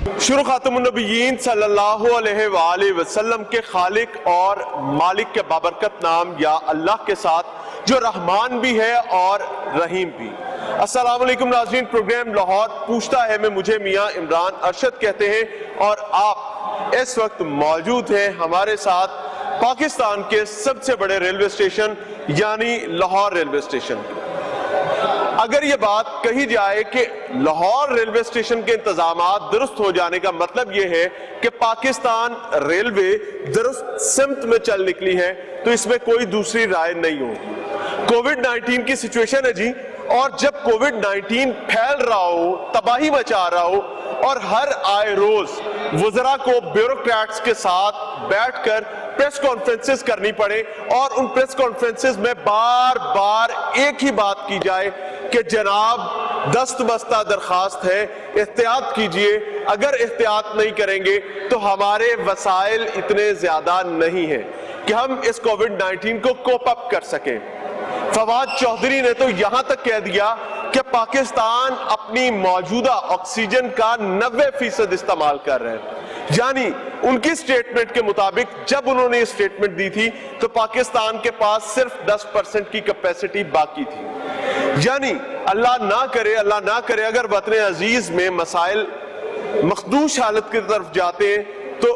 शुरू खातमुन नबीयीन सल्लल्लाहु अलैहि वसल्लम के खालिक और मालिक के बाबरकत नाम या अल्लाह के साथ जो रहमान भी है और रहीम भी। अस्सलाम वालेकुम नाज़रीन, प्रोग्राम लाहौर पूछता है में मुझे मियां इमरान अरशद कहते हैं और आप इस वक्त मौजूद हैं हमारे साथ पाकिस्तान के सबसे बड़े रेलवे स्टेशन यानी लाहौर रेलवे स्टेशन। अगर ये बात कही जाए कि लाहौर रेलवे स्टेशन के इंतजामात दुरुस्त हो जाने का मतलब ये है कि पाकिस्तान रेलवे दुरुस्त सिमत में चल निकली है, तो इसमें कोई दूसरी राय नहीं होगी। कोविड-19 की सिचुएशन है जी, और जब कोविड-19 फैल रहा हो, तबाही मचा रहा हो और हर आए रोज वज़रा को ब्यूरोक्रेट्स के साथ बैठकर प्रेस कॉन्फ्रेंसेस करनी पड़े और उन प्रेस कॉन्फ्रेंसेस में बार बार एक ही बात की जाए कि जनाब दस्तबस्ता दरखास्त है, एहतियात कीजिए, अगर एहतियात नहीं करेंगे तो हमारे वसाइल इतने ज्यादा नहीं है कि हम इस कोविड-19 को कोप अप कर सकें। फवाद चौधरी ने तो यहां तक कह दिया कि पाकिस्तान अपनी मौजूदा ऑक्सीजन का 90% इस्तेमाल कर रहे हैं। यानी उनकी स्टेटमेंट के मुताबिक जब उन्होंने ये स्टेटमेंट दी थी तो पाकिस्तान के पास सिर्फ 10% की कैपेसिटी बाकी थी। यानी अल्लाह ना करे अगर वतन अजीज में मसाइल मखदूश हालत की तरफ जाते हैं तो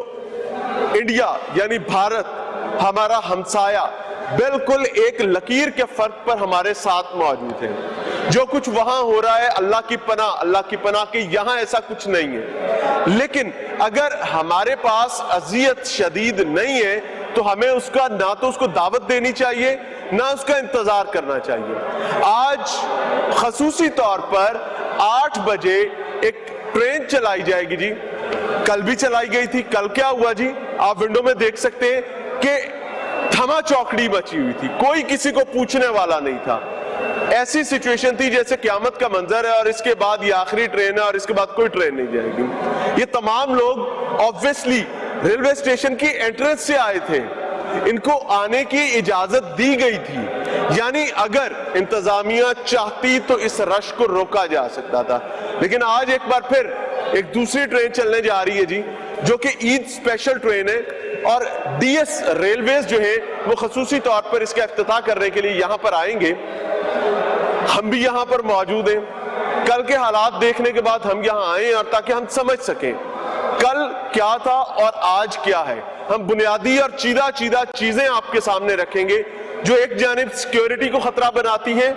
इंडिया यानी भारत हमारा हमसाया बिल्कुल एक लकीर के फर्क पर हमारे साथ मौजूद है। जो कुछ वहां हो रहा है अल्लाह की पनाह कि यहां ऐसा कुछ नहीं है। लेकिन अगर हमारे पास अजियत शदीद नहीं है तो हमें उसका ना तो उसको दावत देनी चाहिए ना उसका इंतजार करना चाहिए। आज खसूसी तौर पर 8 बजे एक ट्रेन चलाई जाएगी जी, कल भी चलाई गई थी। कल क्या हुआ जी, आप विंडो में देख सकते हैं कि थमा चौकड़ी मची हुई थी, कोई किसी को पूछने वाला नहीं था। ऐसी सिचुएशन थी जैसे क़यामत का मंजर है और इसके बाद ये आखिरी ट्रेन है और इसके बाद कोई ट्रेन नहीं जाएगी। ये तमाम लोग ऑब्वियसली रेलवे स्टेशन की एंट्रेंस से आए थे, इनको आने की इजाजत दी गई थी। यानी अगर इंतजामिया चाहती तो इस रश को रोका जा सकता था। लेकिन आज एक बार फिर एक दूसरी ट्रेन चलने जा रही है जी, जो कि ईद स्पेशल ट्रेन है और डीएस रेलवेज जो है वो खसूसी तौर पर इसका इफ्तिताह करने के लिए यहाँ पर आएंगे। हम भी यहाँ पर मौजूद हैं। कल के हालात देखने के बाद हम यहाँ आए और ताकि हम समझ सकें कल क्या था और आज क्या है। हम बुनियादी और चीदा चीजें आपके सामने रखेंगे जो एक जानिब सिक्योरिटी को खतरा बनाती हैं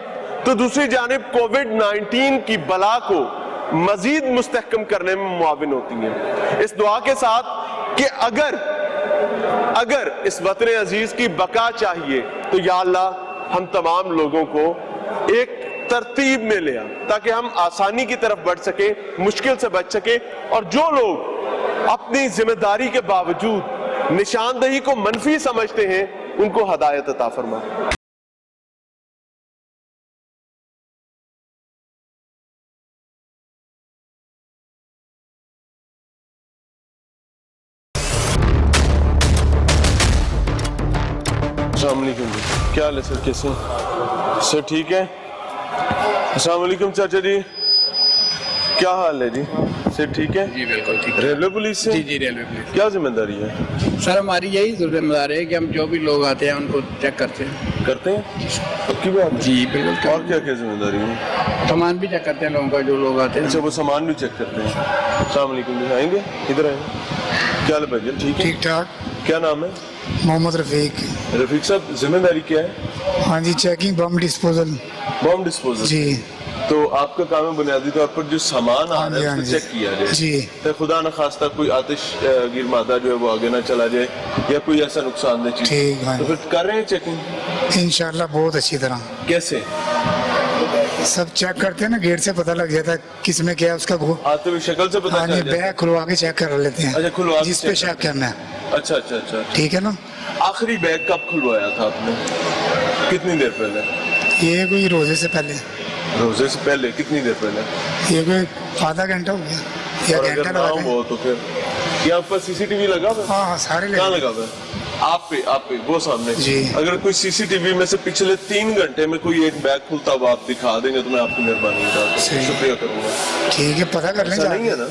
तो दूसरी जानिब कोविड-19 की बला को मजीद मुस्तहकम करने में मुआविन होती हैं। इस दुआ के साथ कि अगर इस वतन अजीज की बका चाहिए तो या अल्लाह हम तमाम लोगों को एक तरतीब में ले आ ताकि हम आसानी की तरफ बढ़ सके, मुश्किल से बच सके और जो लोग अपनी जिम्मेदारी के बावजूद निशानदही को मनफी समझते हैं उनको हदायत अता फरमा। अस्सलाम वालेकुम, क्या हाल है सर, कैसे सर? ठीक है। अस्सलाम वालेकुम चाचा जी, क्या हाल है जी? सर ठीक है? जी बिल्कुल ठीक है। रेलवे पुलिस से? जी रेलवे पुलिस। क्या जिम्मेदारी है सर? हमारी यही जिम्मेदारी है कि हम जो भी लोग आते हैं उनको चेक करते हैं। पक्की बात? जी बिल्कुल। और क्या क्या जिम्मेदारी है? सामान भी चेक करते हैं लोगों का, जो लोग आते हैं। अच्छा, वो सामान भी चेक करते हैं। अस्सलाम वालेकुम जी, आएंगे इधर आएंगे। क्या हाल है भाई? ठीक है, ठीक ठाक। क्या नाम है? मोहम्मद रफीक। रफीक साहब, जिम्मेदारी क्या है? हाँ जी, checking bomb disposal. Bomb disposal जी। तो आपका काम है बुनियादी तौर पर जो सामान आ रहा है उसको चेक किया जाए जी। तो खुदा न खास्ता कोई आतिश गिर मादा जो है वो आगे ना चला जाए या कोई ऐसा नुकसानदेह चीज। ठीक है। तो फिर कर रहे हैं चेकिंग इंशाल्लाह बहुत अच्छी तरह। कैसे? सब चेक करते हैं ना, गेट से पता लग जाता है किस में क्या है उसका आते हुए शक्ल से पता हाँ जी, बैग खुलवा के चेक कर लेते हैं। अच्छा, खुलवा जिस पे चेक करना है। अच्छा। ठीक है ना। आखिरी बैग कब खुलवाया था आपने? कितनी देर पहले? ये कोई रोजे से पहले। रोजे से पहले? कितनी देर पहले? ये कोई आधा घंटा हो गया या घंटा लगा वो तो फिर यहाँ पर सीसीटीवी लगा हुआ? हाँ सारे कहाँ लगा हुआ है? आप पे वो सामने जी। अगर कोई सीसीटीवी में से पिछले 3 घंटे में कोई एक बैग खुलता हुआ आप दिखा देंगे तो मैं आपकी मेहरबानी शुक्रिया करूंगा। ठीक है, पता कर लें। नहीं है ना?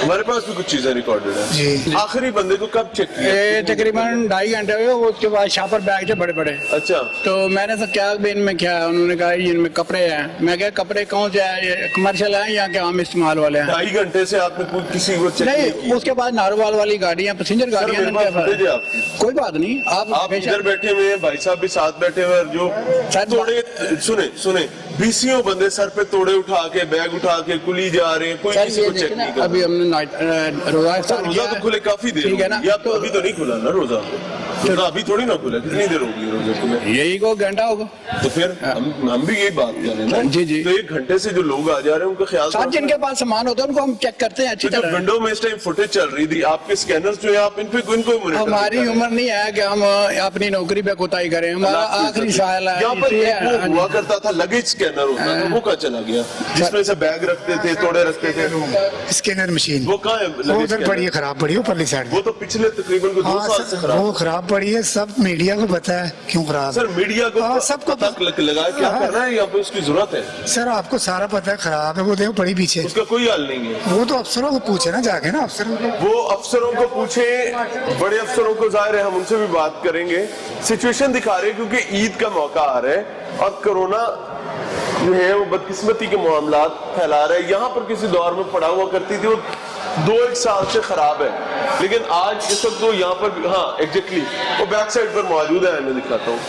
हमारे पास भी कुछ चीजें रिकॉर्डेड है जी। आखिरी बंदे को कब चेक किया? ये तकरीबन 2.5 घंटे हुए, उसके बाद शापर बैग थे बड़े बड़े। अच्छा, तो मैंने तो क्या इनमें क्या है, उन्होंने कहा ये इनमें कपड़े हैं। मैं क्या कपड़े कौन से हैं, ये कमर्शियल हैं या क्या आम इस्तेमाल वाले हैं? 2.5 घंटे से आपने कोई किसी को चेक नहीं नहीं, किया? उसके बाद नारोवाल वाली गाड़ियाँ, पैसेंजर सर, गाड़ियाँ, मेरे पास फुटेज है आपकी। कोई बात नहीं, आप इधर बैठे हुए हैं, भाई साहब भी साथ बैठे हुए हैं, जो तोड़े सुने बीसियों बंदे सर पे तोड़े उठा के, बैग उठा के कुली जा रहे हैं, कोई सर किसी ये को चेक देखिए ना, नहीं कर अभी रहा। हमने रोजा सर इफ्तार रोजा किया तो है। खुले काफी देर ठीक है हो ना? गई। या तो अभी तो नहीं खुला ना रोजा अभी थोड़ी ना खुला, कितनी देर होगी रोजे खुले? यही को घंटा होगा। तो फिर हम भी यही बात कर रहे हैं ना। जी, जी। तो 1 घंटे से जो लोग आ जा रहे हैं उनका ख्याल साथ जिनके पास सामान होता है उनको हम चेक करते हैं अच्छी तो जो तरह। विंडो में इस टाइम फुटेज चल रही थी, आपके स्कैनर्स जो है आप इन पे इनको मॉनिटर हमारी उम्र नहीं है कि हम अपनी नौकरी पे कोताही करें, हमारा आखिरी साल है। यहाँ पर इसलिए- एक वो हुआ करता था लगेज स्कैनर होता था, वो कहाँ चला गया? जिसमें से बैग रखते थे, तोड़े रखते थे, स्कैनर मशीन वो कहाँ है? वो luggage उधर scanner? पड़ी है, खराब पड़ी है ऊपरली साइड वो में। तो पिछले तकरीबन को 2 हाँ साल से सर, खराब वो खराब पड़ी है, सब मीडिया को पता है क्यों खराब सर है। मीडिया को हाँ, सबको पता लगा क्या हाँ। करना है, यहाँ पे उसकी जरूरत है, सर आपको सारा पता है खराब है, वो देखो पड़ी पीछे। उसका कोई हल नहीं है। वो तो अफसरों को पूछे ना जाके ना, अफसरों को। वो अफसरों को पूछे, बड़े अफसरों को, जाहिर है हम उनसे भी बात करेंगे। सिचुएशन दिखा रहे हैं क्योंकि ईद का मौका आ रहा है और कोरोना जो है वो बदकिस्मती के मामलात फैला रहा है। यहाँ पर किसी दौर में पड़ा हुआ करती थी, वो 2-1 साल से खराब है, लेकिन आज इस वक्त वो यहाँ पर भी, हाँ एग्जैक्टली वो बैक साइड पर मौजूद है, मैं दिखाता हूँ।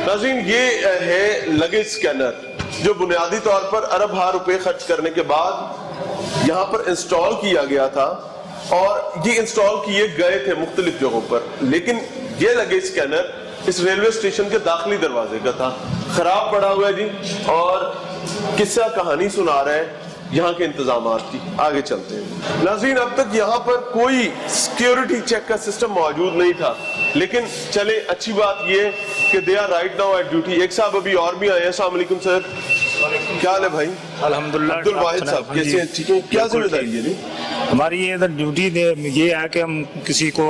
नाज़रीन, ये है लगेज स्कैनर जो बुनियादी तौर पर अरब हार रुपए खर्च करने के बाद यहाँ पर इंस्टॉल किया गया था और ये इंस्टॉल किए गए थे मुख्तलिफ जगहों पर, लेकिन ये लगेज स्कैनर इस रेलवे स्टेशन के दाखिली दरवाजे का था, खराब पड़ा हुआ है जी। और किस्सा कहानी सुना रहा है यहाँ के इंतजामात की। आगे चलते हैं नाज़रीन, अब तक यहाँ पर कोई सिक्योरिटी चेक का सिस्टम मौजूद नहीं था, लेकिन चले अच्छी बात ये कि they are right now at duty. एक साहब अभी और भी आए हैं। अस्सलाम वालेकुम सर, क्या हाल है भाई? अल्हम्दुलिल्लाह। अब्दुल वाहिद साहब कैसे हैं? ठीक है। क्या जिम्मेदारी है जी? हमारी ये इधर ड्यूटी ये है कि हम किसी को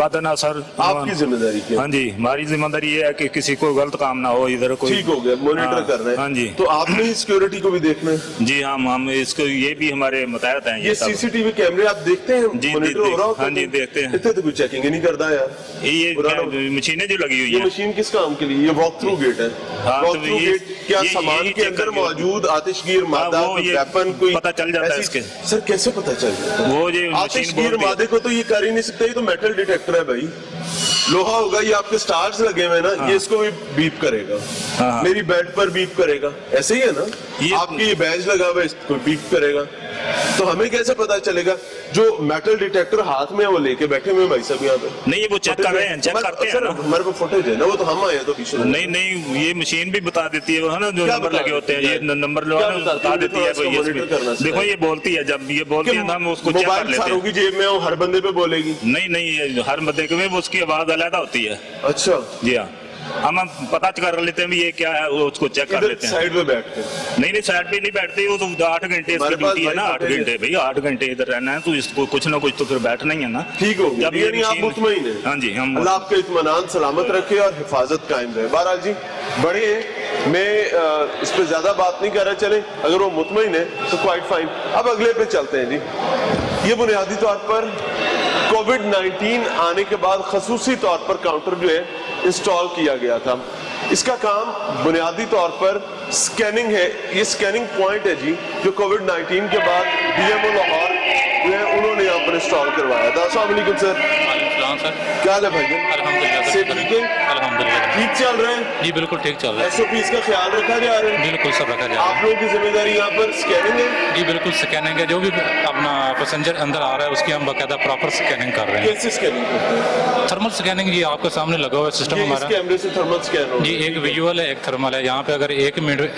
बदना सर। आपकी जिम्मेदारी क्या? हाँ जी, हमारी जिम्मेदारी ये है कि किसी को गलत काम ना हो इधर कोई। ठीक हो गया, मॉनिटर हाँ, कर रहे हैं। हाँ जी। तो आपने ही सिक्योरिटी को भी देखना है? जी हम इसको ये भी हमारे मुताबिक हैं ये सब। सीसीटीवी कैमरे आप देखते हैं? जी, मॉनिटर हो रहा होता हाँ है जी, तो? देखते हैं। इतने तो कोई चेकिंग ही नहीं करता यार। ये पुराना- मशीनें जो लगी हुई ये है। मशीन किस काम के लिए? ये वॉक थ्रू गेट है। हाँ, वॉक तो थ्रू ये- गेट क्या ये- सामान ये के चेक अंदर करके- मौजूद आतिशगीर मादा, वो कोई ये वेपन, कोई पता चल जाता है ऐसी- इसके। सर कैसे पता चल जाता है? वो ये मशीन आतिशगीर बोलती है। मादे को तो ये कर ही नहीं सकता, ये तो मेटल डिटेक्टर है भाई, लोहा होगा। ये आपके स्टार्स लगे हुए हैं ना, ये इसको भी बीप करेगा। हाँ। मेरी बेड पर बीप करेगा, ऐसे ही है ना? ये- आपके ये बैज लगा हुआ है, इसको बीप करेगा। तो हमें कैसे पता चलेगा? जो मेटल डिटेक्टर हाथ में है वो लेके बैठे हुए हैं भाई साहब यहाँ पे। नहीं, वो चेक कर रहे हैं, चेक करते हैं सर ना। हमारे पास फुटेज है ना, वो तो हम आए तो पीछे। नहीं, ये मशीन भी बता देती है, वो है ना, जो क्या नंबर बता लगे होते हैं, देती ये है? नंबर क्या बता बताती है? देती है। थोड़ा कोई सा monitor करना देखो ये बोलती है, जब ये बोलती है तो हम उसको चेक कर मोबाइल लेते सारों हैं। की जेब में हो, हर बंदे पे बोलेगी? नहीं, ये हर बंदे के में उसकी आवाज अलग होती है। अच्छा, जी हाँ, हम पता कर लेते हैं भी ये क्या है, वो उसको चेक कर इधर लेते हैं। साइड पे बैठ के? नहीं, साइड पे नहीं बैठते, वो तो 8 घंटे हमारे इसकी पास ड्यूटी है ना, भाई 8 फुटेज घंटे भैया, 8 घंटे इधर रहना है तो इसको कुछ ना कुछ तो फिर बैठना ही है ना। ठीक हो गया, जब ये यानी आप मशीन- मुतमईन हैं? हाँ जी, हम अल्लाह आपका इत्मीनान सलामत रखे और हिफाजत कायम रहे। बहरहाल जी बड़े हैं, मैं इस पे ज्यादा बात नहीं कर रहा, चले अगर वो मुतमईन है तो क्वाइट फाइन। अब अगले पे चलते हैं जी। ये बुनियादी तौर पर कोविड-19 आने के बाद खसूसी तौर पर काउंटर जो है इंस्टॉल किया गया था। इसका काम बुनियादी तौर पर स्कैनिंग है। ये स्कैनिंग पॉइंट है जी, जो कोविड-19 के बाद डीएमओ लाहौर जो है उन्होंने यहाँ पर इंस्टॉल करवाया था। अस्सलाम वालेकुम सर, सर क्या हाल है भाई? अल्हम्दुलिल्लाह से सर, ठीक है? अल्हम्दुलिल्लाह ठीक चल रहे हैं? जी बिल्कुल ठीक चल रहा है। SOPs का ख्याल रखा जा रहा है? बिल्कुल सब रखा जा रहा आप लोगों की जिम्मेदारी यहाँ पर स्कैनिंग है? है। जी बिल्कुल स्कैनिंग है, जो भी अपना पैसेंजर अंदर आ रहा है उसकी हम बाकायदा प्रॉपर स्कैनिंग कर रहे हैं। कैसे स्कैनिंग करते हैं? थर्मल स्कैनिंग जी आपके सामने लगा हुआ है सिस्टम ये इस हमारा। कैमरे से थर्मल स्कैन हो जी एक विजुअल है, एक थर्मल है। यहाँ पे अगर 1 मिनट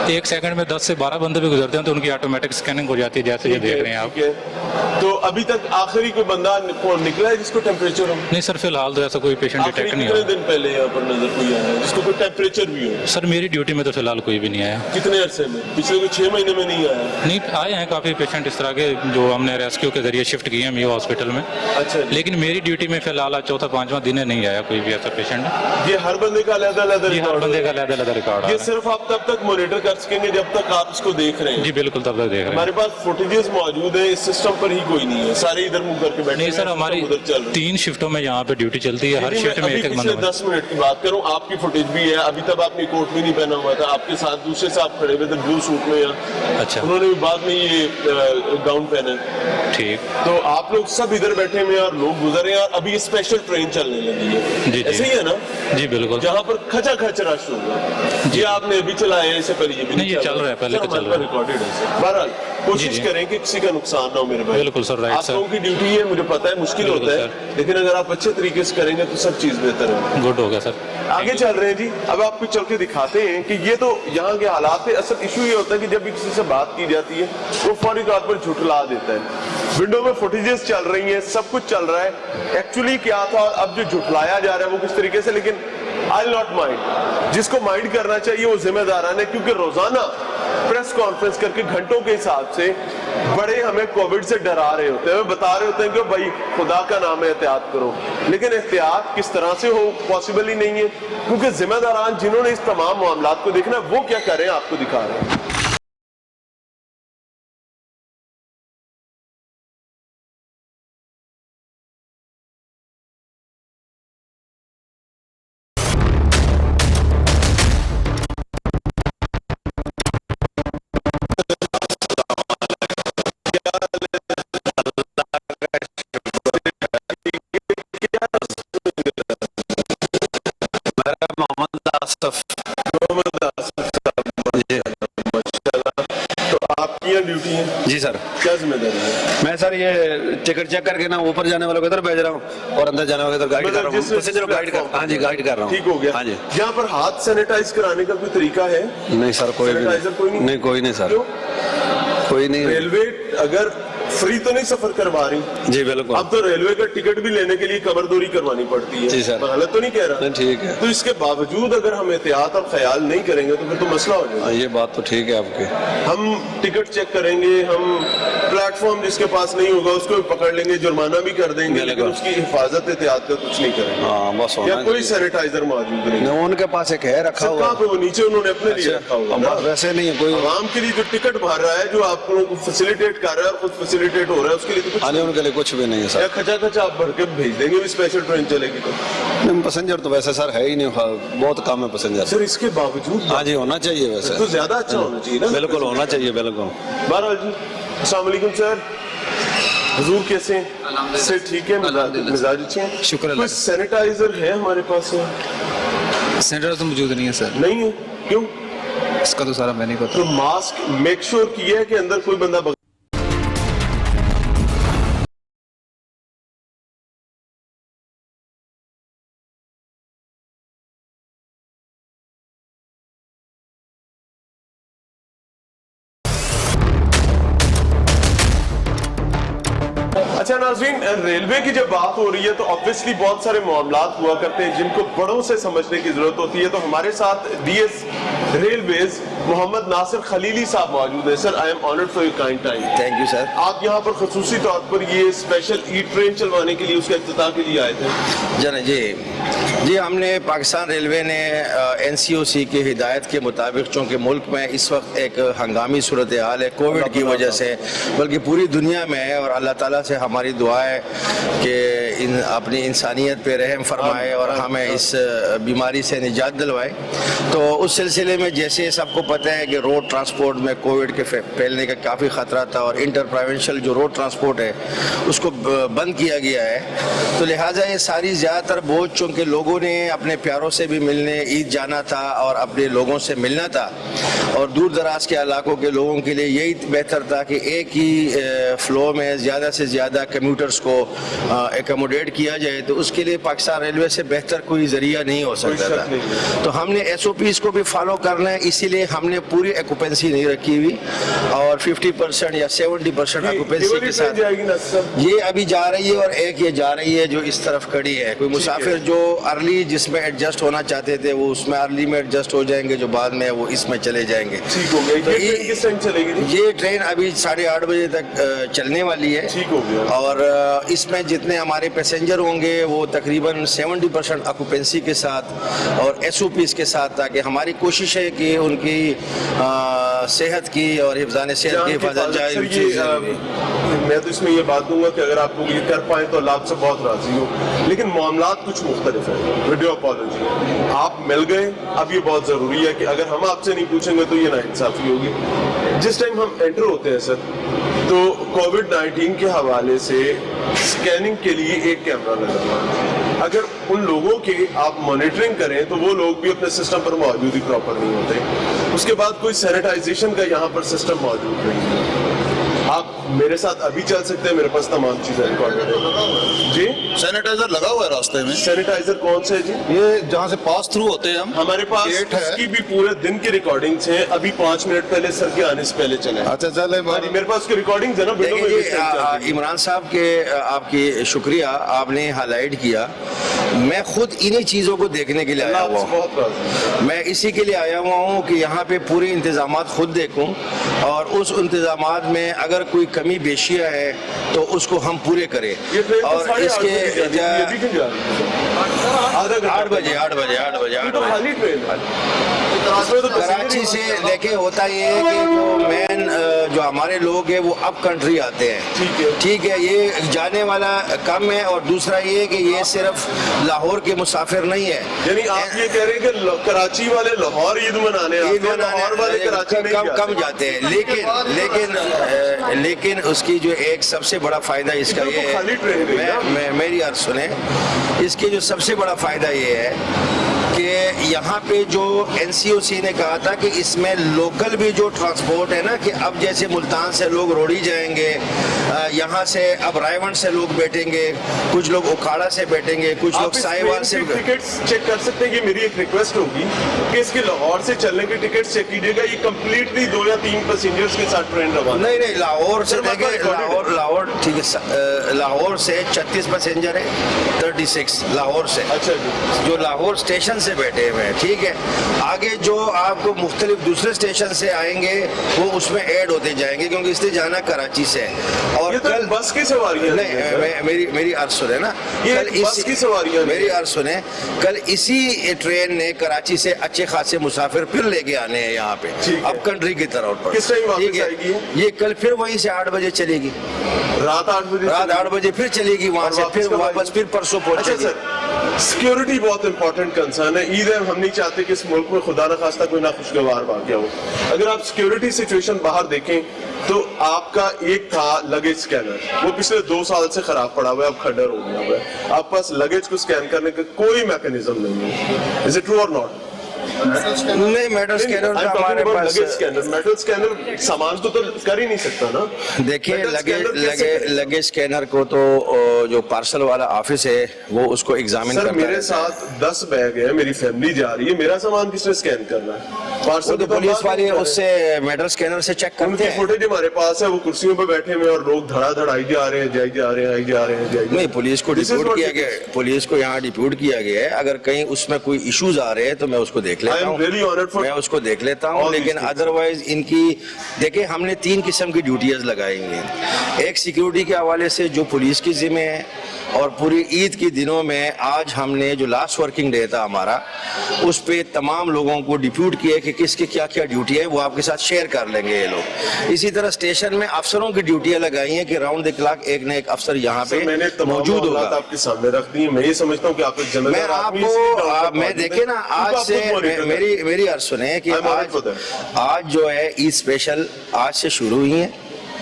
1 सेकंड में 10 से 12 बंदे भी गुजरते हैं तो उनकी ऑटोमेटिक स्कैनिंग हो जाती है, जैसे ये देख रहे हैं आप। ठीक है। तो अभी तक आखिरी कोई बंदा निकला है जिसको टेम्परेचर हो? नहीं सर, फिलहाल तो ऐसा कोई पेशेंट आखिरी डिटेक्ट नहीं कितने हुआ। दिन पहले यहाँ पर नजर कोई आया है जिसको कोई टेम्परेचर भी हो? सर मेरी ड्यूटी में तो फिलहाल कोई भी नहीं आया। कितने अरसे में? पिछले कोई 6 महीने में नहीं आया? नहीं आए हैं काफ़ी पेशेंट इस तरह के जो हमने रेस्क्यू के जरिए शिफ्ट किए हैं मियो हॉस्पिटल में। अच्छा जी। लेकिन मेरी ड्यूटी में फिलहाल चौथा 5वां दिन है, नहीं आया कोई भी ऐसा पेशेंट। ये हर बंदे का अलग-अलग जी हर रिकॉर्ड बंदे होगा। का अलग-अलग रिकॉर्ड आ ये रहा है। सिर्फ आप तब तक मॉनिटर कर सकेंगे जब तक आप इसको देख रहे हैं। जी बिल्कुल, तब तक देख रहे हैं। हमारे पास फुटेजेस मौजूद है, इस सिस्टम पर ही कोई नहीं है, सारे इधर मुंह करके बैठे नहीं हैं, सर, हमारी सिस्टम उधर चल रहा है। 3 शिफ्टों में यहाँ पे ड्यूटी चलती है, हर यदि शिफ्ट मैं में अभी एक पिछले बंदा। 10 मिनट की बात करूं, आपकी फुटेज भी है, अभी तक आपने कोट भी नहीं पहना हुआ था, आपके साथ दूसरे साहब खड़े हुए थे ब्लू सूट में, यहाँ अच्छा उन्होंने भी बाद में ये गाउन पहना है। ठीक। तो आप लोग सब इधर बैठे हुए हैं और लोग गुजर रहे हैं और अभी ये स्पेशल ट्रेन चलने लगी है। जी, ऐसे ही है ना, जी बिल्कुल। जहाँ पर खचा खच रश होगा। ये आपने अभी चलाया है, इससे पहले ये भी नहीं, ये चल रहा है, पहले तो चल रहा है। रिकॉर्डेड है। बहरहाल कोशिश जी। करें कि किसी का नुकसान ना हो मेरे भाई। बिल्कुल सर, राइट आप सर। लोगों की ड्यूटी है, मुझे पता है मुश्किल बिल्कुल होता है, सर। लेकिन अगर आप अच्छे तरीके से करेंगे तो सब चीज बेहतर है। गुड हो गया सर। आगे चल रहे हैं जी। अब आपको चल के दिखाते हैं कि ये तो यहाँ के हालात है। असल इशू ये होता है कि जब भी किसी से बात की जाती है वो फौरी तौर पर झुठला देता है। विंडो में फुटेजेस चल रही हैं, सब कुछ चल रहा है, एक्चुअली क्या था और अब जो झुठलाया जा रहा है वो किस तरीके से। लेकिन आई नॉट माइंड, जिसको माइंड करना चाहिए वो जिम्मेदारान है, क्योंकि रोजाना प्रेस कॉन्फ्रेंस करके घंटों के हिसाब से बड़े हमें कोविड से डरा रहे होते हैं, बता रहे होते हैं कि भाई खुदा का नाम है एहतियात करो। लेकिन एहतियात किस तरह से हो पॉसिबल ही नहीं है, क्योंकि जिम्मेदारान जिन्होंने इस तमाम मामलात को देखना वो क्या कर रहे हैं आपको दिखा रहे हैं। तो आपकी यहाँ ड्यूटी है? जी सर। क्या जिम्मेदारी है? मैं सर ये टिकट चेक करके ना ऊपर जाने वालों को इधर भेज रहा हूँ और अंदर जाने वालों को इधर गाइड कर रहा हूँ। पैसेंजर को गाइड कर, हाँ जी गाइड कर रहा हूँ। ठीक हो गया। हाँ जी। यहाँ पर हाथ सैनिटाइज कराने का कोई तरीका है? नहीं सर, कोई भी सैनिटाइजर कोई नहीं? नहीं, कोई नहीं सर, क्यों? कोई नहीं। रेलवे अगर फ्री तो नहीं सफर करवा रही? जी बिल्कुल। अब तो रेलवे का टिकट भी लेने के लिए कमरदोरी करवानी पड़ती है। जी सर। मैं गलत तो नहीं कह रहा? नहीं, ठीक है। तो इसके बावजूद अगर हम एहतियात और ख्याल नहीं करेंगे तो फिर तो मसला हो जाएगा। हाँ, ये बात तो ठीक है आपकी। हम टिकट चेक करेंगे, हम प्लेटफॉर्म जिसके पास नहीं होगा उसको भी पकड़ लेंगे, जुर्माना भी कर देंगे, लेकिन उसकी हिफाजत एहतियात का कुछ नहीं करेंगे। हाँ बस या होना कोई सैनिटाइजर मौजूद नहीं? नहीं, उनके पास एक है रखा सर, हुआ। कहाँ पे? वो नीचे उन्होंने अपने लिए रखा हुआ है ना? बस वैसे नहीं है कोई। आवाम के लिए जो टिकट भर रहा है, जो आप लोगों को फैसिलिटेट कर रहा है और खुद फैसिलिटेट हो रहा है, उसके लिए तो कुछ आने उनके लिए कुछ भी नहीं है या सर। खचा खचा आप भर के भेज देंगे भी स्पेशल ट्रेन चलेगी तो? नहीं, पैसेंजर तो वैसे सर है ही नहीं, बहुत कम है पैसेंजर। सर इसके बावजूद हाँ जी, होना चाहिए तो वैसे। ज्यादा अच्छा होना चाहिए ना? बिल्कुल होना चाहिए, बिल्कुल। बहरहाल जी, अस्सलाम वालेकुम सर, हुजूर कैसे हैं? से ठीक है, मिजाज अच्छे हैं? शुक्र कोई अल्लाह। सैनिटाइजर है हमारे पास? सेंटर तो मौजूद नहीं है सर, नहीं है? क्यों? इसका तो सारा मैं नहीं पता। तो मास्क मेक श्योर किया है कि अंदर कोई बंदा अच्छा नाज़रीन, रेलवे की जब बात हो रही है तो ऑब्वियसली बहुत सारे मामलात हुआ करते हैं जिनको बड़ों से समझने की जरूरत होती है। तो हमारे साथ DS railways Mohammad Nasir Khalili साहब मौजूद है। Sir, I am honoured for your kind time. Thank you sir. आप यहाँ पर खसूसी तौर पर ये स्पेशल ई ट्रेन चलवाने के लिए, उसके इफ्तिताह के लिए आए थे? जी हमने पाकिस्तान रेलवे ने एनसीओसी की हिदायत के मुताबिक, चूँकि मुल्क में इस वक्त एक हंगामी सूरत हाल है कोविड की वजह से, बल्कि पूरी दुनिया में है, और अल्लाह ताला से हमारी दुआ है कि अपनी इंसानियत पे रहम फरमाए और हमें इस बीमारी से निजात दिलवाए। तो उस सिलसिले में जैसे सबको पता है कि रोड ट्रांसपोर्ट में कोविड के फैलने का काफ़ी ख़तरा था और इंटर प्रोविंशियल जो रोड ट्रांसपोर्ट है उसको बंद किया गया है, तो लिहाजा ये सारी ज़्यादातर बोझ चूँकि लोगों لوگوں نے اپنے پیاروں سے بھی ملنے عید جانا تھا اور اپنے لوگوں سے ملنا تھا، اور دور دراز کے علاقوں کے لوگوں کے لیے یہی بہتر تھا کہ ایک ہی فلو میں زیادہ سے زیادہ کمیوٹرز کو ایکوموڈیٹ کیا جائے، تو اس کے لیے پاکستان ریلوے سے بہتر کوئی ذریعہ نہیں ہو سکتا تھا۔ تو ہم نے ایس او پیز کو بھی فالو کرنا ہے، اسی لیے ہم نے پوری ایکوپنسی نہیں رکھی ہوئی، اور 50% یا 70% ایکوپنسی کے ساتھ یہ ابھی جا رہی ہے، اور ایک یہ جا رہی ہے جو اس طرف کھڑی ہے۔ کوئی مسافر جو ارلی جس میں ایڈجسٹ ہونا چاہتے تھے وہ اس میں ارلی میں ایڈجسٹ ہو جائیں گے، جو بعد میں وہ اس میں چلے جائیں گے۔ ٹھیک ہو گیا۔ یہ ٹرین کس ٹائم چلے گی؟ یہ ٹرین ابھی 8:30 بجے تک چلنے والی ہے۔ ٹھیک ہو گیا۔ اور اس میں جتنے ہمارے پیسنجر ہوں گے وہ تقریباً 70% آکوپینسی کے ساتھ اور ایس او پیز کے ساتھ، تاکہ ہماری کوشش ہے کہ ان کی صحت کی اور حفظان صحت کی حفاظت جائے۔ میں تو اس میں یہ بات دوں گا کہ اگر آپ لوگ یہ کر پائیں تو اللہ آپ سے بہت راضی ہو، لیکن معاملات کچھ مختلف ہیں۔ ویڈیو اپالوجی آپ مل گئے، اب یہ بہت ضروری ہے کہ اگر ہم آپ سے نہیں پوچھیں گے تو یہ ناانصافی ہوگی۔ جس ٹائم ہم انٹر ہوتے ہیں سر، تو کووڈ-19 کے حوالے سے اسکیننگ کے لیے ایک کیمرہ لگا ہوا ہے۔ اگر ان لوگوں کے آپ مانیٹرنگ کریں تو وہ لوگ بھی اپنے سسٹم پر موجود ہی پراپر نہیں ہوتے۔ اس کے بعد کوئی سینیٹائزیشن کا یہاں پر سسٹم موجود نہیں ہے۔ آپ میرے ساتھ ابھی چل سکتے ہیں، میرے پاس تمام چیزیں ریکارڈڈ ہیں۔ جی سینیٹائزر لگا ہوا ہے راستے میں۔ سینیٹائزر کون سے ہے جی؟ یہ جہاں سے پاس تھرو ہوتے ہیں ہم، ہمارے پاس گیٹ اس ہے۔ کی بھی پورے دن کی ریکارڈنگز ہیں، ابھی 5 منٹ پہلے سر کے آنے سے پہلے چلے۔ اچھا چلے میرے پاس اس کی ریکارڈنگ ہے نا، ویڈیو میں بھی چل جاتی ہے۔ عمران صاحب کے آپ کی شکریہ، آپ نے ہائی لائٹ کیا۔ میں خود انہی چیزوں کو دیکھنے کے لیے آیا ہوا ہوں۔ بہت راضی۔ میں اسی کے لیے آیا ہوا ہوں کہ یہاں پہ پورے انتظامات خود دیکھوں، اور اس انتظامات میں اگر کوئی کمی بیشیاں ہے تو اس کو ہم پورے کریں۔ اور اس کے 8 بجے کراچی سے لے کے ہوتا یہ ہے کہ جو مین جو ہمارے لوگ ہیں وہ اب کنٹری آتے ہیں، ٹھیک ہے، یہ جانے والا کم ہے۔ اور دوسرا یہ کہ یہ صرف لاہور کے مسافر نہیں ہے، یعنی آپ یہ کہہ رہے ہیں کہ کراچی والے لاہور عید منانے آتے ہیں، لاہور والے کراچی نہیں کم جاتے ہیں۔ لیکن اس کی جو ایک سب سے بڑا فائدہ اس کا یہ ہے، میری عرض سنیں، اس کی جو سب سے بڑا فائدہ یہ ہے کہ یہاں پہ جو این سی او سی نے کہا تھا کہ اس میں لوکل بھی جو ٹرانسپورٹ ہے نا، کہ اب جیسے ملتان سے لوگ روڑی جائیں گے، یہاں سے اب رائے ونڈ سے لوگ بیٹھیں گے، کچھ لوگ اکھاڑا سے بیٹھیں گے، کچھ لوگ سائیوال سے۔ ٹکٹس چیک کر سکتے ہیں، یہ میری ایک ریکویسٹ ہوگی کہ اس کے لاہور سے چلنے کی ٹکٹ چیک کیجیے گا۔ یہ کمپلیٹلی 2 یا 3 پیسنجرز کے ساتھ ٹرین روانہ۔ نہیں، لاہور سے لاہور ٹھیک ہے، لاہور سے 36 پیسنجر ہیں، 36 لاہور سے، اچھا جی، جو لاہور اسٹیشن سے بیٹھے ہوئے ہیں، ٹھیک ہے۔ آگے جو آپ کو مختلف دوسرے اسٹیشن سے آئیں گے وہ اس میں ایڈ ہوتے جائیں گے، کیونکہ اس لیے جانا کراچی سے۔ اور یہ تو کل بس کی سواریاں نہیں، میری عرض سنیں نا، یہ بس کی سواریاں، میری عرض سنیں، کل اسی ٹرین نے کراچی سے اچھے خاصے مسافر پھر لے کے آنے ہیں یہاں پہ، اب کنٹری کی طرف پر۔ کس ٹائم واپس آئے گی یہ کل پھر وہیں سے 8 بجے چلے گی، رات 8 بجے، رات 8 بجے پھر چلے گی، وہاں سے پھر واپس پھر پرسوں پہنچے گی۔ اچھا سر، سیکیورٹی بہت امپورٹنٹ کنسرن ہے۔ عید ہے، ہم نہیں چاہتے کہ اس ملک میں خدا نخواستہ کوئی ناخوشگوار واقعہ ہو۔ اگر آپ سیکیورٹی سچویشن باہر دیکھیں تو آپ کا ایک تھا لگیج سکینر، وہ پچھلے 2 سال سے خراب پڑا ہوا ہے، اب کھڈر ہو گیا ہوا ہے۔ آپ پاس لگیج کو سکین کرنے کا کوئی میکانزم نہیں ہے۔ از اٹ ٹرو اور ناٹ؟ نہیں، میٹل سکینر تو ہمارے پاس، میٹل سکینر سامان تو کر ہی نہیں سکتا نا۔ دیکھیے لگیج سکینر کو تو جو پارسل والا آفس ہے وہ اس کو ایگزامن کرتا ہے۔ سر میرے ساتھ 10 بیگ ہیں، میری فیملی جا رہی ہے، میرا سامان کس نے سکین کرنا ہے؟ پارسل تو پولیس والے اس سے میٹل سکینر سے چیک کرتے ہیں۔ فوٹیج ہمارے پاس ہے، وہ کرسیوں پہ بیٹھے ہوئے اور لوگ دھڑا دھڑ آئی جا رہے ہیں، جائی جا رہے ہیں، آئی جا رہے ہیں۔ نہیں، پولیس کو ڈپیوٹ کیا گیا، پولیس کو یہاں ڈپیوٹ کیا گیا ہے۔ اگر کہیں اس میں کوئی ایشوز آ رہے ہیں تو میں اس کو دیکھ لیتا ہوں، میں اس کو دیکھ لیتا ہوں۔ لیکن ادروائز ان کی دیکھیں، ہم نے 3 قسم کی ڈیوٹیز لگائی ہیں۔ ایک سیکیورٹی کے حوالے سے جو پولیس کی ذمہ ہے، اور پوری عید کے دنوں میں آج ہم نے جو لاسٹ ورکنگ ڈے تھا ہمارا، اس پہ تمام لوگوں کو ڈپیوٹ کیا کہ کس کی کیا کیا ڈیوٹی ہے، وہ آپ کے ساتھ شیئر کر لیں گے یہ لوگ۔ اسی طرح اسٹیشن میں افسروں کی ڈیوٹیاں لگائی ہیں کہ راؤنڈ دی کلاک ایک نہ ایک افسر یہاں پہ موجود ہوگا۔ آپ کے سامنے رکھ دی، میں یہ سمجھتا ہوں کہ آپ ایک جنرل، میں آپ کو میں دیکھیں نا، آج سے میری عرض سنیں کہ آج جو ہے عید اسپیشل آج سے شروع ہوئی ہیں،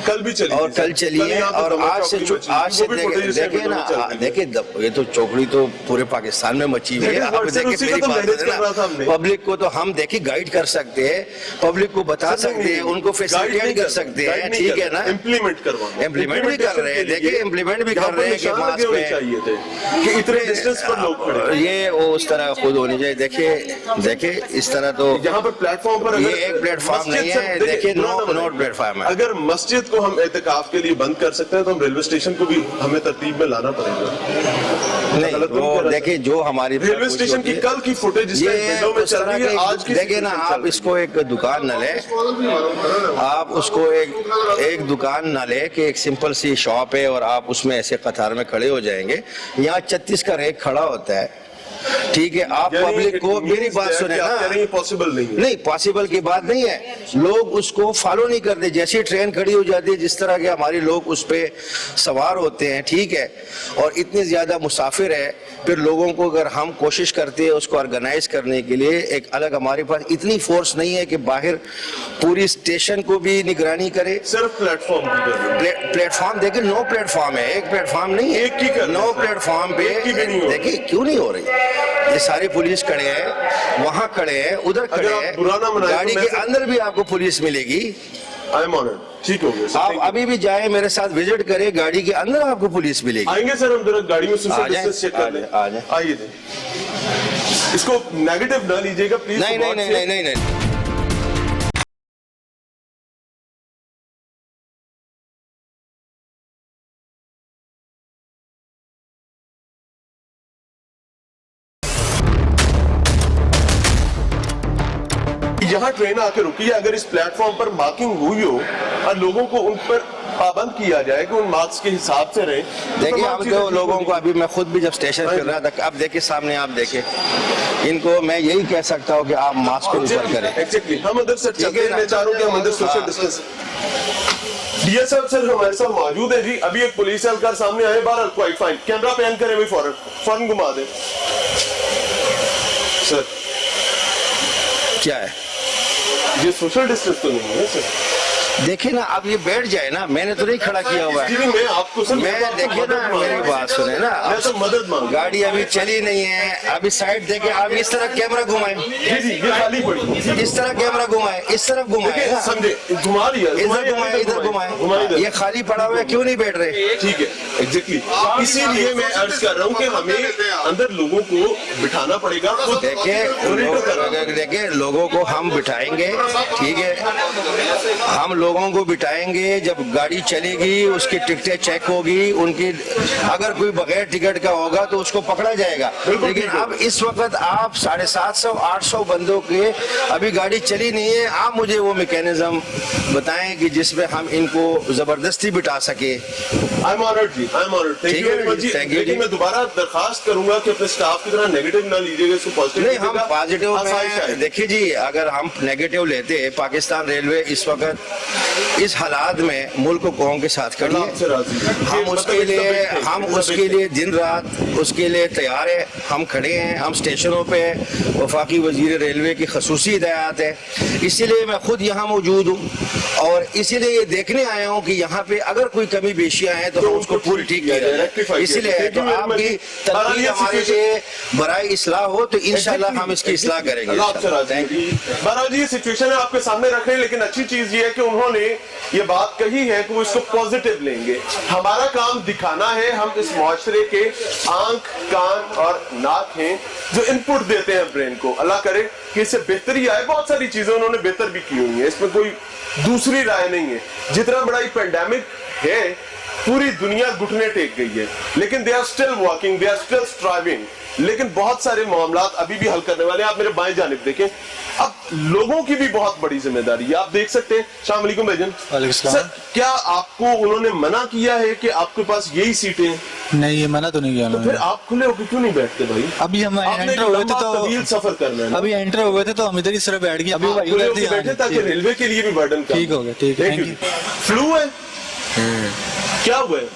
कल भी चली और थी, कल सर। चली कल है यहाँ पे और दमन आज से चौकी पे आज से वो भी footage देखिए इसमें ना, चल रही है। देखिए ये तो चौकड़ी तो पूरे पाकिस्तान में मची हुई है। लेकिन आप सर, देखिए उसी मेरी को तो बात manage है कर रहा था ना, हमने। पब्लिक को तो हम देखिए गाइड कर सकते हैं, पब्लिक को बता सर, सकते हैं, उनको फैसिलिटेट कर सकते हैं, ठीक है ना। इम्प्लीमेंट करवाना, इम्प्लीमेंट भी कर रहे हैं, देखिए इम्प्लीमेंट भी कर रहे हैं कि मास्क मास्क पे चाहिए थे कि इतने डिस्टेंस पर लोग खड़े। ये वो उस तरह खुद होनी चाहिए। देखिए इस तरह तो यहाँ पर प्लेटफॉर्म पर ये अगर एक प्लेटफॉर्म मस्जिद नहीं से- है, देखिए नो प्लेटफॉर्म है। अगर मस्जिद को हम एहतिकाफ के लिए बंद कर सकते हैं तो हम रेलवे स्टेशन को भी हमें तरतीब में लाना पड़ेगा। नहीं गलत तो नहीं वो कह रहा देखिए जो हमारी रेलवे स्टेशन की कल की फुटेज जिस विंडो में उस चल तरह रही है, का आज की देखिए ना, situation चल आप रही है। इसको एक दुकान न ले, आप उसको एक दुकान न ले कि एक सिंपल सी शॉप है और आप उसमें ऐसे कतार में खड़े हो जाएंगे। यहाँ 36 का रेक खड़ा होता है, ठीक है। आप यानी पब्लिक को it means मेरी बात that सुने कि आप ना, कह रहे हैं पॉसिबल नहीं है। नहीं पॉसिबल की बात नहीं है, लोग उसको फॉलो नहीं करते। जैसी ट्रेन खड़ी हो जाती है, जिस तरह के हमारे लोग उस पे सवार होते हैं, ठीक है, और इतने ज्यादा मुसाफिर है, फिर लोगों को अगर हम कोशिश करते हैं उसको ऑर्गेनाइज करने के लिए, एक अलग हमारे पास इतनी फोर्स नहीं है कि बाहर पूरी स्टेशन को भी निगरानी करे। सिर्फ प्लेटफॉर्म की कर रहे हैं। प्लेटफॉर्म देखिए, नो प्लेटफॉर्म है, एक प्लेटफॉर्म नहीं है, एक की कर रहे हैं नो सर। प्लेटफॉर्म पे एक की भी नहीं हो रही। देखिए क्यों नहीं हो रही। ये सारे पुलिस खड़े हैं, वहां खड़े हैं, उधर खड़े आप हैं, बुरा ना मनाएं तो गाड़ी मैं के सर- अंदर भी आपको पुलिस मिलेगी। आई एम ऑनर्ड, ठीक हो गया सर, आप thank you। अभी भी जाए मेरे साथ विजिट करें, गाड़ी के अंदर आपको पुलिस मिलेगी। आएंगे सर, हम जरा गाड़ी में आ सोशल जाए, डिस्टेंस चेक कर लें। आ जाए। आइए थे। इसको नेगेटिव ना लीजिएगा प्लीज। नहीं नहीं नहीं नहीं नहीं नहीं यहाँ ट्रेन आके रुकी है, अगर इस प्लेटफॉर्म पर मार्किंग हुई हो और लोगों को उन पर पाबंद किया जाए कि उन मार्क्स के हिसाब से रहे। देखिए हम तो लोगों को, अभी मैं खुद भी जब स्टेशन पे रहा था, अब देखिए सामने आप देखें, इनको मैं यही कह सकता हूँ कि आप मास्क को ऊपर करें। एग्जैक्टली, हम अंदर से चलते हैं, मैं चाह रहा हूं कि हम अंदर सोशल हाँ। डिस्टेंस। डीएस साहब सर हमारे साथ मौजूद है जी। अभी एक पुलिस एहलकार सामने आए, बाहर क्वाइट फाइन, कैमरा पैन करें भाई, फौरन घुमा दें सर। क्या है ये सोशल डिस्टेंस तो नहीं है सर। देखिए ना, अब ये बैठ जाए ना, मैंने तो नहीं खड़ा किया हुआ जी है। नहीं, मैं आपको सर मैं तो आपको देखिए मदद ना, मांग मेरी रहा हूं। बात सुने ना, मैं तो मदद मांग रहा गाड़ी अभी चली नहीं है, अभी साइड देके आप इस तरह कैमरा घुमाएं, हूं। जी जी, ये खाली पड़ी है। इस तरह कैमरा घुमाएं, इस तरफ घुमाएं देखिए, ना, समझे, घुमा लिया, इधर घुमाएं, इधर घुमाएं, घुमाएं। ये खाली पड़ा हुआ है, क्यों नहीं बैठ रहे? ठीक है, एग्जैक्टली, इसीलिए मैं अर्ज कर रहा हूँ कि हमें अंदर लोगों को बिठाना पड़ेगा। देखिए लोगों को हम बिठाएंगे, ठीक है, हम लोगों को बिठाएंगे, जब गाड़ी चलेगी उसकी टिकटें चेक होगी, उनकी अगर कोई बगैर टिकट का होगा तो उसको पकड़ा जाएगा। लेकिन अब इस वक्त आप 750-800 बंदों के, अभी गाड़ी चली नहीं है, आप मुझे वो मैकेनिज्म बताएं कि जिसमें हम इनको जबरदस्ती बिठा सके। आई एम ऑनर्ड जी, आई एम ऑनर्ड, थैंक ठीक यू है वेरी मच जी। थैंक यू लेकिन जी। मैं दोबारा दरखास्त करूंगा कि अपने स्टाफ की तरह नेगेटिव ना लीजिएगा, इसको पॉजिटिव नहीं, हम पॉजिटिव में, देखिए जी, अगर हम नेगेटिव लेते, पाकिस्तान रेलवे इस वक्त इस हालात में मुल्क को कौम के साथ खड़ी है, हम उसके लिए दिन रात उसके लिए तैयार है, हम खड़े हैं, हम स्टेशनों पे, वफाकी वजीर रेलवे की खसूसी हिदायत है, इसीलिए मैं खुद यहाँ मौजूद हूँ और इसीलिए ये देखने आया हूँ कि यहाँ पे अगर कोई कमी बेशियाँ हैं तो हम उसको पूरी ठीक किया जाए। इसीलिए तो आपकी तनकीद हमारे लिए बराए इस्लाह हो तो इंशाल्लाह हम इसकी इस्लाह करेंगे। Thank you. बहरहाल जी, ये सिचुएशन है आपके सामने रख रहे हैं, लेकिन अच्छी चीज ये है कि उन्होंने ये बात कही है कि वो इसको पॉजिटिव लेंगे। हमारा काम दिखाना है, हम इस मुआशरे के आंख, कान और नाक हैं जो इनपुट देते हैं ब्रेन को। अल्लाह करे कि इससे बेहतरी आए। बहुत सारी चीजें उन्होंने बेहतर भी की हुई है, इसमें कोई दूसरी राय नहीं है। जितना बड़ा ये पेंडेमिक है, पूरी दुनिया घुटने टेक गई है, लेकिन they are still walking, they are still striving. लेकिन बहुत सारे मामलात अभी भी हल करने वाले हैं। आप मेरे बाएं जानिब देखें, अब लोगों की भी बहुत बड़ी जिम्मेदारी है। आप देख सकते हैं। अस्सलाम वालेकुम भाईजान। सर, क्या आपको उन्होंने मना किया है कि आपके पास यही सीटें हैं? नहीं, ये मना तो नहीं किया तो फिर आप खुले होकर क्यों नहीं बैठते भाई? अभी हम आपने एंटर हुए थे लंबा तवील तो सफर करना है ना। अभी एंटर हुए थे तो हम इधर ही सिर्फ बैठ गए। अभी आप भाई खुले उधर होकर थे, बैठे ताकि ठीक है। रेलवे के लिए भी बर्डन कम। ठीक हो गया, ठीक है, Thank you। thank you। Flu है, क्या हुआ है?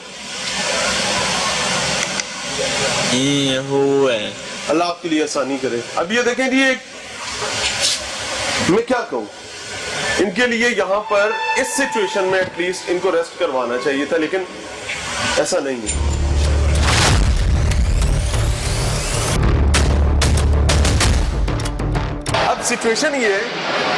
अल्लाह आपके लिए आसानी करे। अब ये देखें जी, मैं क्या कहूँ, इनके लिए यहाँ पर इस सिचुएशन में एटलीस्ट इनको रेस्ट करवाना चाहिए था, लेकिन ऐसा नहीं है। अब सिचुएशन ये है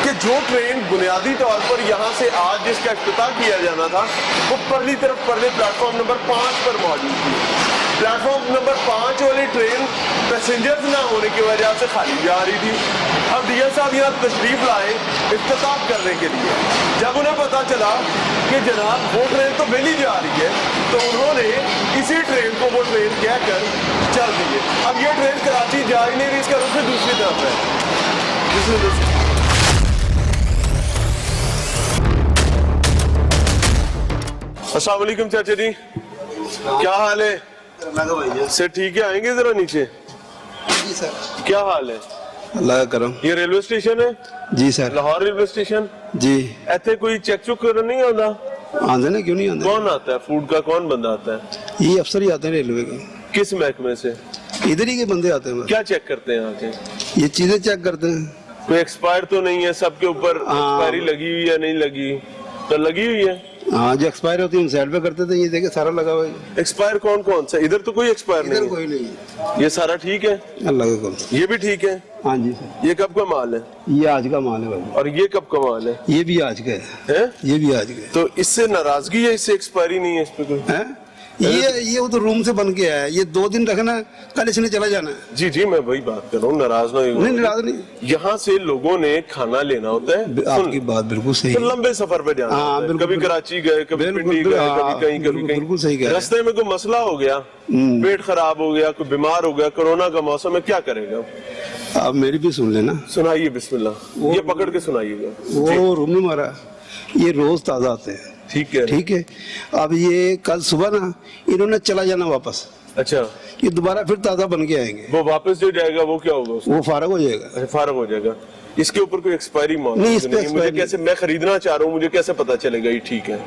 कि जो ट्रेन बुनियादी तौर पर यहाँ से आज जिसका इफ्तिताह किया जाना था वो परली तरफ परले प्लेटफॉर्म नंबर 5 पर मौजूद थी। प्लेटफॉर्म नंबर 5 वाली ट्रेन पैसेंजर्स ना होने की वजह से खाली जा रही थी। अब डीएम साहब यहाँ तशरीफ लाए इफ्तिताह करने के लिए। जब उन्हें पता चला कि जनाब वो ट्रेन तो वेली जा रही है, तो उन्होंने इसी ट्रेन को वो ट्रेन कहकर चल दी है। अब ये ट्रेन कराची जा ही नहीं रही, इसका रुख दूसरी तरफ है। अस्सलाम वालेकुम चाचा जी, क्या हाल है? से ठीक है, आएंगे जरा नीचे। जी सर। क्या हाल है? अल्लाह का करम। ये रेलवे स्टेशन है? जी सर। लाहौर रेलवे स्टेशन जी। इतने कोई चेक चुक कर नहीं आता? आंदे ना, क्यों नहीं आंदे? कौन आता है? फूड का कौन बंदा आता है? ये अफसर ही आते हैं रेलवे के। किस महकमे से? इधर ही के बंदे आते हैं। क्या चेक करते हैं आके? ये चीजें चेक करते हैं। कोई एक्सपायर तो नहीं है? सबके ऊपर एक्सपायरी लगी हुई है? नहीं लगी तो लगी हुई है। हाँ, जो एक्सपायर होती है हम साइड पे करते थे। ये देखे सारा लगा हुआ है। एक्सपायर कौन कौन सा? इधर तो कोई एक्सपायर इधर नहीं कोई नहीं है। ये सारा ठीक है? अल्लाह का करम। ये भी ठीक है? हाँ जी सर। ये कब का माल है? ये आज का माल है भाई। और ये कब का माल है? ये भी आज का है? ये भी आज का है। तो इससे नाराजगी है? इससे एक्सपायरी नहीं है इस पे कोई? हैं? ये वो तो रूम से बन के आया है। ये 2 दिन रखना, कल इसने चला जाना है। जी जी, मैं वही बात कर रहा हूँ, नाराज ना नहीं, नाराज नहीं। यहाँ से लोगों ने खाना लेना होता है। आपकी बात बिल्कुल सही फिर है। लंबे सफर पे जाना हाँ, होता है। बिल्कुल, कभी बिल्कुल। कराची गए, कभी बिल्कुल, पिंडी गए, हाँ, कभी कहीं कभी बिल्कुल सही कह कहीं। रहे हैं। रास्ते में कोई मसला हो गया, पेट खराब हो गया, कोई बीमार हो गया, कोरोना का मौसम है, क्या करेगा? आप मेरी भी सुन लेना। सुनाइए, बिस्मिल्लाह। ये पकड़ के सुनाइएगा। वो रूम नहीं मारा, ये रोज ताजा आते हैं। ठीक है, ठीक है। अब ये कल सुबह ना इन्होंने चला जाना वापस। अच्छा, ये दोबारा फिर ताजा बन के आएंगे। वो वापस जो जाएगा वो क्या होगा उसका? वो फारग हो जाएगा। अच्छा, फारग हो जाएगा। इसके ऊपर कोई एक्सपायरी मौजूद नहीं, इस पे नहीं। मुझे expiry कैसे, मैं खरीदना चाह रहा हूँ, मुझे कैसे पता चलेगा ये ठीक है?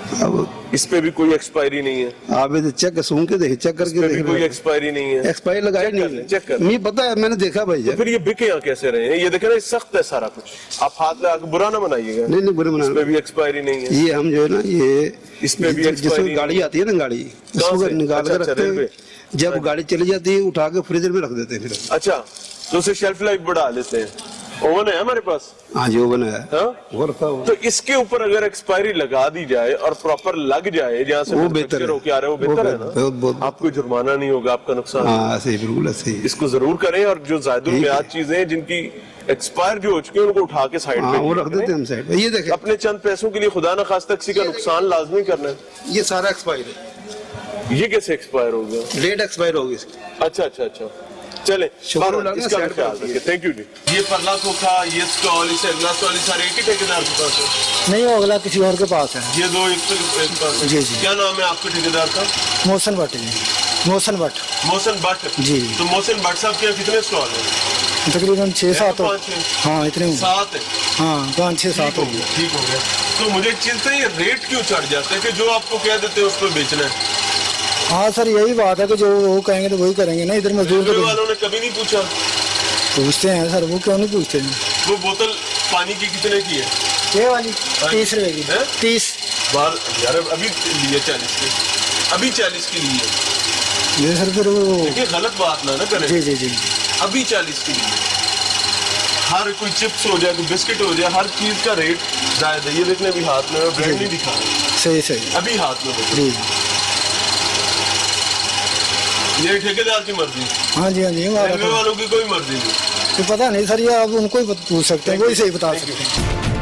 अब इस पे भी कोई एक्सपायरी नहीं है? आप इसे चेक सुन के देखे, चेक इस पे करके भी कोई देखे। एक्सपायरी नहीं है? एक्सपायरी लगाई चेक कर नहीं लें, चेक कर लें। नहीं पता है, मैंने देखा भाई। तो फिर ये बिके यहाँ कैसे रहे हैं? ये देखे ना, सख्त है सारा कुछ। आप हाथ लगा के बुरा ना बनाइएगा। नहीं नहीं, बुरे इस मना। पे भी एक्सपायरी नहीं है? ये हम जो है ना, ये इस पे भी expiry जिसमें नहीं गाड़ी आती है ना, गाड़ी उसको से? निकाल अच्छा, के अच्छा, रखते हैं। रेलवे। जब गाड़ी चली जाती है उठा के फ्रीजर में रख देते हैं फिर। अच्छा, तो उसे शेल्फ लाइफ बढ़ा लेते हैं। ओवन है हमारे पास। हाँ जी, वो बनाया है। हाँ? वो रखा हुआ। तो इसके ऊपर अगर एक्सपायरी लगा दी जाए और प्रॉपर लग जाए, जहाँ से वो manufacture बेहतर है। होके आ रहा है, वो बेहतर है ना? बहुत। आपको जुर्माना नहीं होगा, आपका नुकसान। हाँ, ऐसे ही, बिल्कुल ऐसे ही। इसको जरूर करें। और जो जायदुल मियाद चीजें हैं जिनकी एक्सपायर जो हो चुकी है, उनको उठा के साइड हाँ, पे वो रख देते हैं हम साइड पे। ये देखे, अपने चंद पैसों के लिए खुदा न खास्ता किसी का नुकसान लाजमी करना है। ये सारा एक्सपायर है। ये कैसे एक्सपायर हो गया? लेट एक्सपायर होगी इसकी। अच्छा अच्छा अच्छा, चले शुक्र बहरहाल, लगा, इसका भी साइड ख्याल पर रखिए। थैंक यू जी। ये परला खोखा, ये स्टॉल, इसे अगला स्टॉल, ये सारे एक ही ठेकेदार के पास है? नहीं, वो अगला किसी और के पास है। ये दो एक पास है? जी, जी। क्या नाम है आपके ठेकेदार का? मोहसन भट्ट जी। मोहसन भट्ट। मोहसन भट्ट जी। तो मोहसन भट्ट साहब के यहाँ कितने स्टॉल हैं? तकरीबन 6-7 पाँच छः? हाँ, इतने 7 है। हाँ, 5-6-7 ठीक हो गया, ठीक हो गया। तो मुझे एक चीज ये रेट क्यों चढ़ जाता है कि जो आपको कह देते हैं उस पर बेचना है? हाँ सर, यही बात है कि जो वो कहेंगे तो वही करेंगे ना। इधर मजदूर रेलवे तो वालों ने कभी नहीं पूछा? पूछते हैं सर, वो क्यों नहीं पूछते हैं? वो बोतल पानी की कितने की है? ये वाली 30 रुपए की। है? 30। बार यार अभी लिए 40 की, अभी 40 की लिए। ये सर फिर वो। देखिए गलत बात ना करें। जी जी जी। अभी 40 की लिए। हर कोई चिप्स हो जाए, कोई बिस्किट हो जाए, हर चीज का रेट जायद है। ये देखने भी हाथ में ब्रांड नहीं दिखा रहे। सही सही। अभी हाथ में देखो। जी। ये ठेकेदार की मर्जी, हाँ जी हाँ जी, हमारा रेलवे वालों की कोई मर्जी नहीं। तो पता नहीं सर, ये आप उनको ही पूछ सकते हैं, वही सही बता सकते हैं।